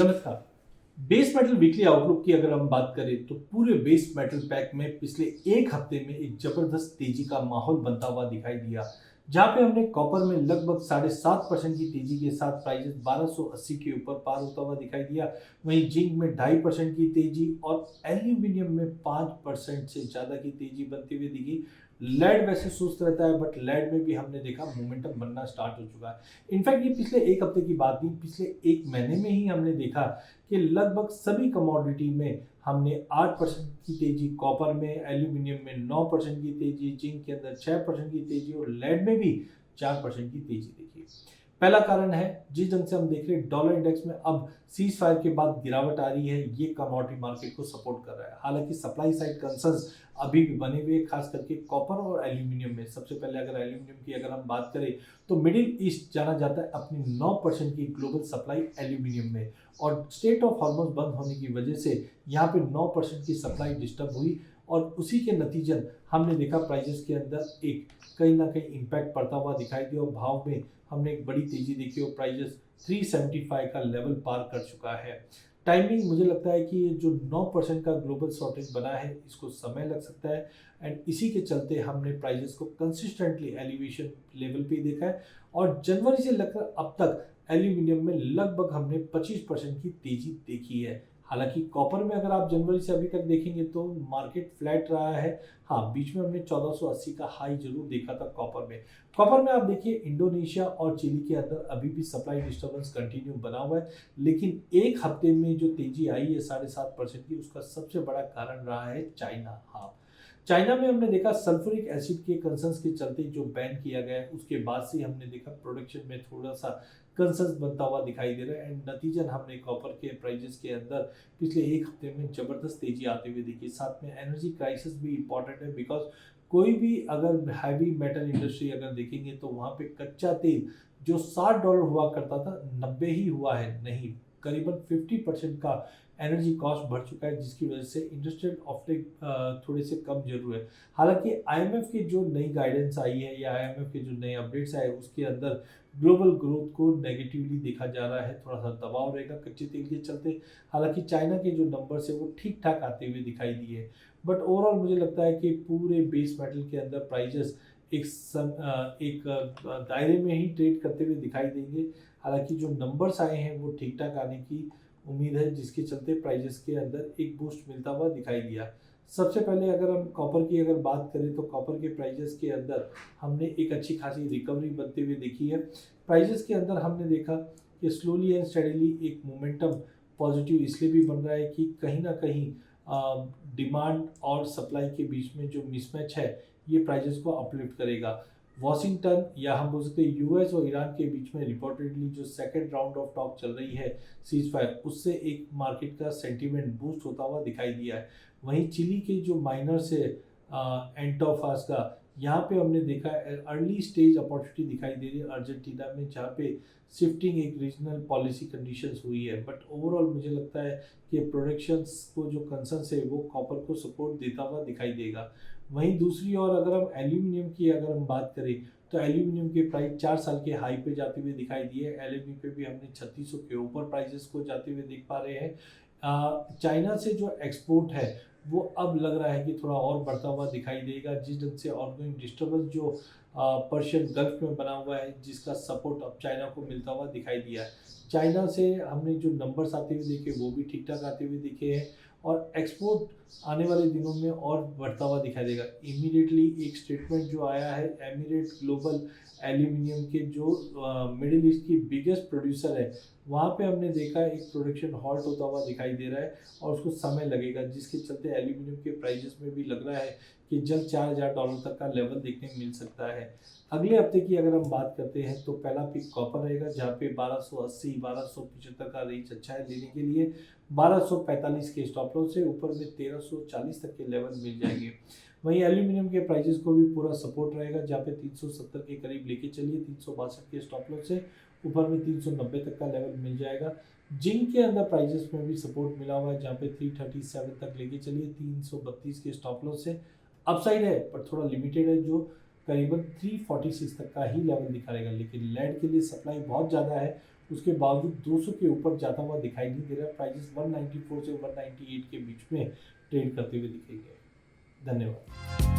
नमस्कार। Base metal weekly outlook की अगर हम बात करें तो पूरे बेस मेटल पैक में पिछले एक हफ्ते में एक जबरदस्त तेजी का माहौल बनता हुआ दिखाई दिया, जहां पे हमने कॉपर में लगभग 7.5% की तेजी के साथ प्राइसेस 1280 के ऊपर पार होता हुआ दिखाई दिया। वहीं जिंक में 2.5% की तेजी और एल्यूमिनियम में 5% से ज्यादा की तेजी बनती हुई दिखी। लेड वैसे सुस्त रहता है, बट लेड में भी हमने देखा मोमेंटम बनना स्टार्ट हो चुका है। इनफैक्ट ये पिछले एक हफ्ते की बात नहीं, पिछले एक महीने में ही हमने देखा कि लगभग सभी कमोडिटी में हमने 8% की तेजी, कॉपर में, एल्यूमिनियम में 9% की तेजी, जिंक के अंदर 6% की तेजी और लेड में भी 4% की तेजी देखी। पहला कारण है जिस ढंग से हम देख रहे हैं डॉलर इंडेक्स में अब सीज फायर के बाद गिरावट आ रही है, ये कमोडिटी मार्केट को सपोर्ट कर रहा है। हालांकि सप्लाई साइड कंसर्न्स अभी भी बने हुए, खास करके कॉपर और एल्यूमिनियम में। सबसे पहले अगर एल्यूमिनियम की अगर हम बात करें तो मिडिल ईस्ट जाना जाता है अपनी 9% की ग्लोबल सप्लाई एल्यूमिनियम में, और स्टेट ऑफ हॉर्मोज बंद होने की वजह से यहाँ पे 9% की सप्लाई डिस्टर्ब हुई, और उसी के नतीजन हमने देखा प्राइजेस के अंदर एक कहीं ना कहीं इम्पैक्ट पड़ता हुआ दिखाई दिया, और भाव में हमने एक बड़ी तेजी देखी और प्राइजेस 375 का लेवल पार कर चुका है। टाइमिंग मुझे लगता है कि ये जो 9% का ग्लोबल शॉर्टेज बना है इसको समय लग सकता है, एंड इसी के चलते हमने प्राइजेस को कंसिस्टेंटली एलिवेशन लेवल पे देखा है। और जनवरी से लेकर अब तक एल्यूमिनियम में लगभग हमने 25% की तेजी देखी है। हालांकि कॉपर में अगर आप जनवरी से अभी तक देखेंगे तो मार्केट फ्लैट रहा है। हाँ, बीच में हमने 1480 का हाई जरूर देखा था कॉपर में। कॉपर में आप देखिए इंडोनेशिया और चिली के अंदर अभी भी सप्लाई डिस्टर्बेंस कंटिन्यू बना हुआ है, लेकिन एक हफ्ते में जो तेजी आई है 7.5% की, उसका सबसे बड़ा कारण रहा है चाइना। हाँ, चाइना में हमने देखा सल्फ्यूरिक एसिड के कंसर्न्स के चलते जो बैन किया गया है, उसके बाद से हमने देखा प्रोडक्शन में थोड़ा सा कंसर्न्स बनता हुआ दिखाई दे रहा है, एंड नतीजन हमने कॉपर के प्राइजेस के अंदर पिछले एक हफ्ते में जबरदस्त तेजी आते हुए देखी। साथ में एनर्जी क्राइसिस भी इंपॉर्टेंट है, बिकॉज कोई भी अगर हैवी मेटल इंडस्ट्री अगर देखेंगे तो वहाँ पे कच्चा तेल जो $60 हुआ करता था 90 ही हुआ है, नहीं, करीबन 50% का एनर्जी कॉस्ट बढ़ चुका है, जिसकी वजह से इंडस्ट्रियल ऑफटेक थोड़े से कम जरूर है। हालांकि आईएमएफ की जो नई गाइडेंस आई है या आईएमएफ के जो नए अपडेट्स आए उसके अंदर ग्लोबल ग्रोथ को नेगेटिवली देखा जा रहा है, थोड़ा सा दबाव रहेगा कच्चे तेल के चलते। हालांकि चाइना के जो नंबर्स है वो ठीक ठाक आते हुए दिखाई दिए, बट ओवरऑल मुझे लगता है कि पूरे बेस मेटल के अंदर प्राइजेस एक दायरे में ही ट्रेड करते हुए दिखाई देंगे। हालांकि जो नंबर्स आए हैं वो ठीक ठाक आने की उम्मीद है, जिसके चलते प्राइजेस के अंदर एक बूस्ट मिलता हुआ दिखाई दिया। सबसे पहले अगर हम कॉपर की अगर बात करें तो कॉपर के प्राइजेस के अंदर हमने एक अच्छी खासी रिकवरी बनते हुए देखी है। प्राइजेस के अंदर हमने देखा कि स्लोली एंड स्टेडीली एक मोमेंटम पॉजिटिव इसलिए भी बन रहा है कि कहीं ना कहीं डिमांड और सप्लाई के बीच में जो मिसमैच है ये प्राइजेस को अपलिफ्ट करेगा। वॉशिंगटन या हम बोल सकते हैं यूएस और ईरान के बीच में रिपोर्टेडली जो सेकेंड राउंड ऑफ टॉक चल रही है सीज फायर, उससे एक मार्केट का सेंटीमेंट बूस्ट होता हुआ दिखाई दिया है। वहीं चिली के जो माइनर्स है एंटोफास का, यहाँ पे हमने देखा अर्ली स्टेज अपॉर्चुनिटी दिखाई दे रही है अर्जेंटीना में, जहाँ पे शिफ्टिंग एक रीजनल पॉलिसी कंडीशंस हुई है। बट ओवरऑल मुझे लगता है कि प्रोडक्शंस को जो कंसर्न्स है वो कॉपर को सपोर्ट देता हुआ दिखाई देगा। वहीं दूसरी ओर अगर हम एल्यूमिनियम की अगर हम बात करें तो एल्यूमिनियम के प्राइस 4 साल के हाई पे जाते हुए दिखाई दिए। एलएमई पे भी हमने 3600 के ऊपर प्राइसेस को जाते हुए देख पा रहे हैं। चाइना से जो एक्सपोर्ट है वो अब लग रहा है कि थोड़ा और बढ़ता हुआ दिखाई देगा, जिस ढंग से ऑनगोइंग डिस्टर्बेंस जो पर्शियन गल्फ में बना हुआ है, जिसका सपोर्ट अब चाइना को मिलता हुआ दिखाई दिया है। चाइना से हमने जो नंबर्स आते हुए देखे वो भी ठीक ठाक आते हुए दिखे हैं, और एक्सपोर्ट आने वाले दिनों में और बढ़ता हुआ दिखाई देगा। इमीडिएटली एक स्टेटमेंट जो आया है एमिरेट ग्लोबल एल्यूमिनियम के जो मिडिल ईस्ट की बिगेस्ट प्रोड्यूसर है, वहाँ पे हमने देखा एक प्रोडक्शन हॉल्ट होता हुआ दिखाई दे रहा है, और उसको समय लगेगा, जिसके चलते एल्यूमिनियम के प्राइजेस में भी लग रहा है कि जल्द $4000 तक का लेवल देखने को मिल सकता है। अगले हफ्ते की अगर हम बात करते हैं तो पहला पिक कॉपर रहेगा, जहाँ पे 1280 1275 का रेंज अच्छा है लेने के लिए। 1245 के स्टॉप लॉस से ऊपर में 1340 तक के लेवल मिल जाएंगे। वहीं एल्यूमिनियम के प्राइजेस को भी पूरा सपोर्ट रहेगा, जहाँ पे 370 के करीब लेके चलिए, 362 के स्टॉप लॉस से ऊपर में 390 तक का लेवल मिल जाएगा। जिंक के अंदर प्राइजेस में भी सपोर्ट मिला हुआ है, जहाँ पे 337 तक लेके चलिए, 332 के स्टॉप लॉस से अपसाइड है पर थोड़ा लिमिटेड है, जो करीबन 346 तक का ही लेवल दिखा रहेगा, लेकिन लेड के लिए सप्लाई बहुत ज़्यादा है, उसके बावजूद 200 के ऊपर जाता हुआ दिखाई नहीं दे रहा। प्राइजेस 194 से 198 के बीच में ट्रेड करते हुए दिखेंगे। धन्यवाद।